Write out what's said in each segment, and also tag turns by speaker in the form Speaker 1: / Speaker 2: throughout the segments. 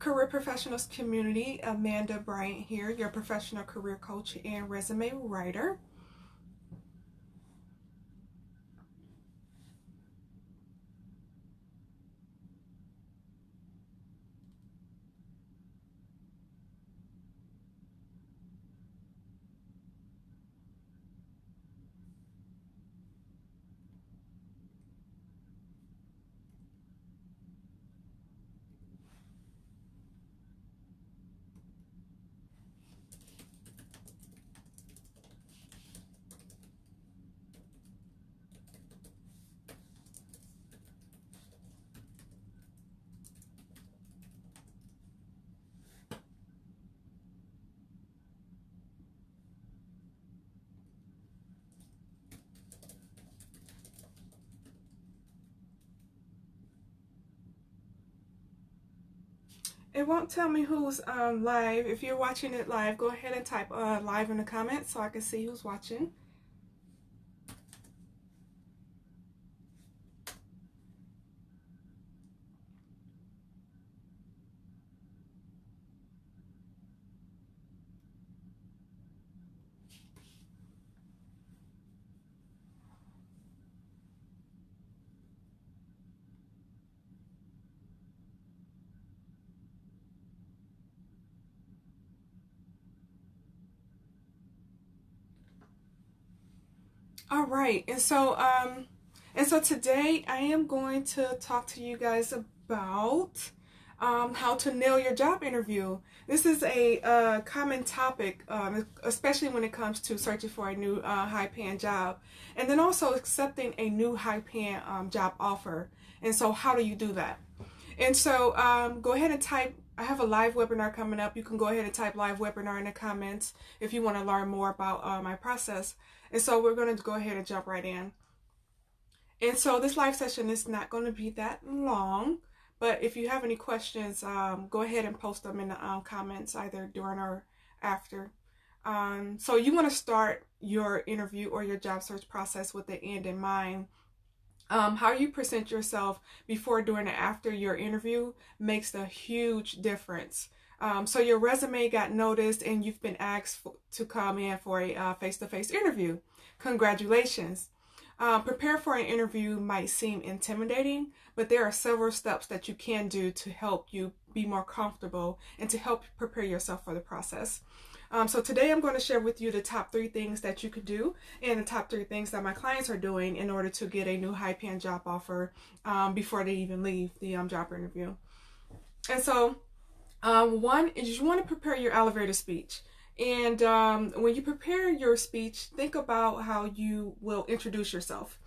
Speaker 1: Career Professionals community, Amanda Bryant here, your professional career coach and resume writer. It won't tell me who's live. If you're watching it live, go ahead and type live in the comments so I can see who's watching. All right, and so today I am going to talk to you guys about how to nail your job interview. This is a common topic, especially when it comes to searching for a new high-paying job, and then also accepting a new high-paying job offer. And so, how do you do that? And so, go ahead and type. I have a live webinar coming up. You can go ahead and type live webinar in the comments if you want to learn more about my process. And so we're going to go ahead and jump right in. And so this live session is not going to be that long, but if you have any questions, go ahead and post them in the comments either during or after. So you want to start your interview or your job search process with the end in mind. How you present yourself before, during, and after your interview makes a huge difference. So your resume got noticed and you've been asked to come in for a face-to-face interview. Congratulations. Prepare for an interview might seem intimidating, but there are several steps that you can do to help you be more comfortable and to help prepare yourself for the process. So today I'm going to share with you the top 3 things that you could do and the top 3 things that my clients are doing in order to get a new high-paying job offer before they even leave the job interview. And so one is you want to prepare your elevator speech. And when you prepare your speech, think about how you will introduce yourself,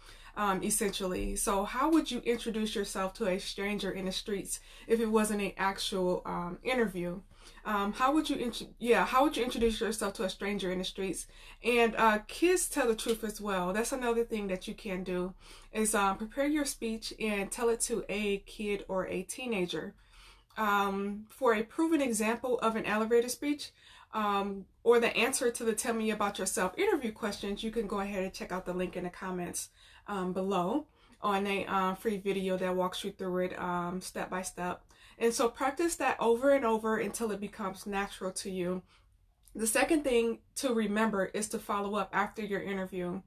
Speaker 1: essentially. So how would you introduce yourself to a stranger in the streets if it wasn't an actual interview? How would you introduce yourself to a stranger in the streets? And kids tell the truth as well. That's another thing that you can do is prepare your speech and tell it to a kid or a teenager. For a proven example of an elevator speech, or the answer to the tell me about yourself interview questions, you can go ahead and check out the link in the comments below on a free video that walks you through it step by step. And so practice that over and over until it becomes natural to you. The second thing to remember is to follow up after your interview.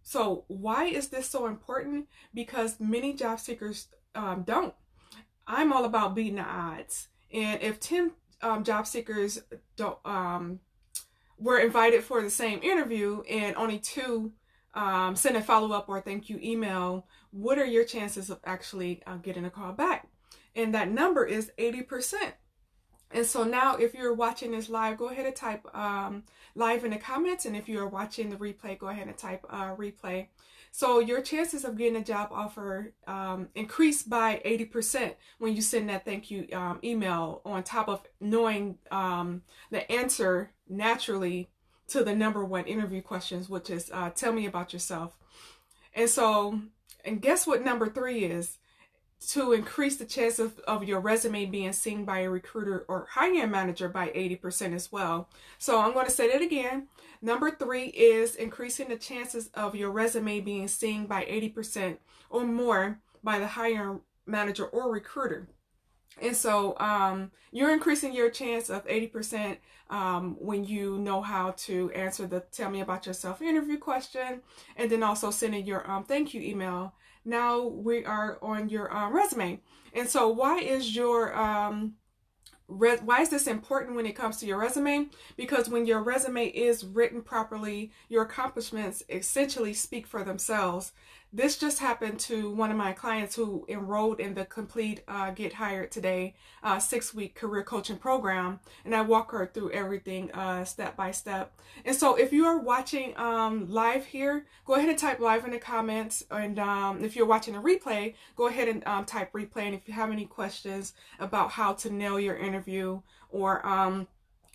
Speaker 1: So why is this so important? Because many job seekers don't. I'm all about beating the odds. And if 10 job seekers were invited for the same interview and only 2 send a follow-up or thank you email, what are your chances of actually getting a call back? And that number is 80%. And so now if you're watching this live, go ahead and type live in the comments. And if you're watching the replay, go ahead and type replay. So your chances of getting a job offer increase by 80% when you send that thank you email, on top of knowing the answer naturally to the number 1 interview questions, which is tell me about yourself. And guess what number 3 is? To increase the chance of your resume being seen by a recruiter or hiring manager by 80% as well. So I'm going to say that again. Number 3 is increasing the chances of your resume being seen by 80% or more by the hiring manager or recruiter. And so you're increasing your chance of 80% when you know how to answer the tell me about yourself interview question, and then also sending your thank you email. Now we are on your resume. And so why is your why is this important when it comes to your resume? Because when your resume is written properly, your accomplishments essentially speak for themselves. This just happened to one of my clients who enrolled in the Complete Get Hired Today 6-week career coaching program, and I walk her through everything step by step. And so if you are watching live here, go ahead and type live in the comments, and if you're watching a replay, go ahead and type replay. And if you have any questions about how to nail your interview or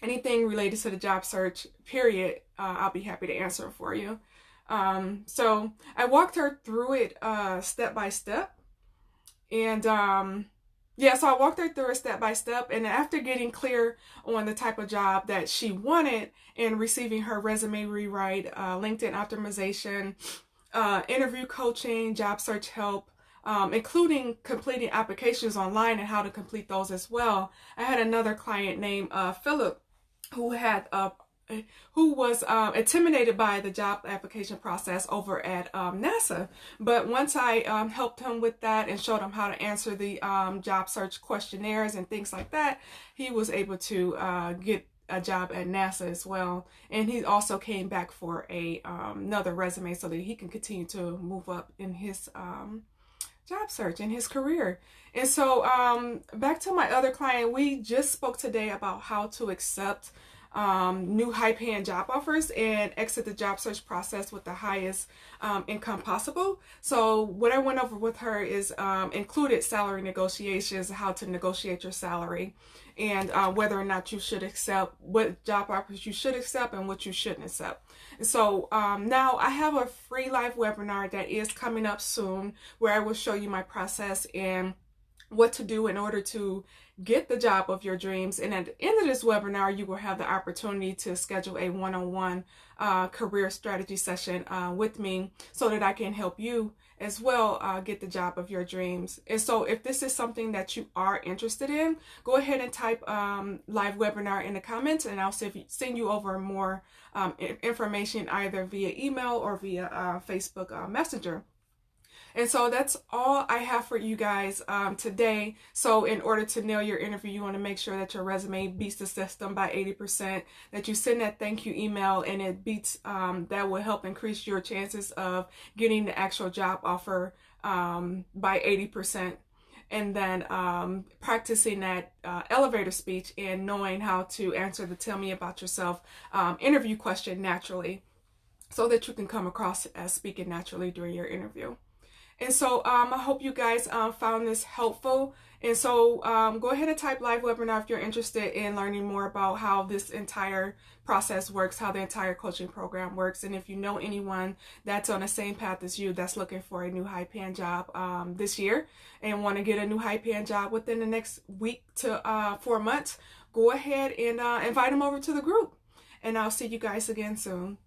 Speaker 1: anything related to the job search period, I'll be happy to answer for you. So I walked her through it step by step, and yeah, so I walked her through it step by step, and after getting clear on the type of job that she wanted and receiving her resume rewrite, LinkedIn optimization, interview coaching, job search help, including completing applications online and how to complete those as well, I had another client named Philip who was intimidated by the job application process over at NASA. But once I helped him with that and showed him how to answer the job search questionnaires and things like that, he was able to get a job at NASA as well. And he also came back for another resume so that he can continue to move up in his job search in his career. And so back to my other client, we just spoke today about how to accept new high-paying job offers and exit the job search process with the highest income possible. So what I went over with her is included salary negotiations, how to negotiate your salary, and whether or not you should accept, what job offers you should accept and what you shouldn't accept. So now I have a free live webinar that is coming up soon where I will show you my process and what to do in order to get the job of your dreams. And at the end of this webinar, you will have the opportunity to schedule a one-on-one career strategy session with me so that I can help you as well get the job of your dreams. And so if this is something that you are interested in, go ahead and type live webinar in the comments, and I'll send you over more information either via email or via Facebook Messenger. And so that's all I have for you guys today. So in order to nail your interview, you want to make sure that your resume beats the system by 80%, that you send that thank you email and it beats, that will help increase your chances of getting the actual job offer by 80%. And then practicing that elevator speech and knowing how to answer the tell me about yourself interview question naturally so that you can come across as speaking naturally during your interview. And so I hope you guys found this helpful. And so go ahead and type live webinar if you're interested in learning more about how this entire process works, how the entire coaching program works. And if you know anyone that's on the same path as you, that's looking for a new high-paying job this year and want to get a new high-paying job within the next week to 4 months, go ahead and invite them over to the group. And I'll see you guys again soon.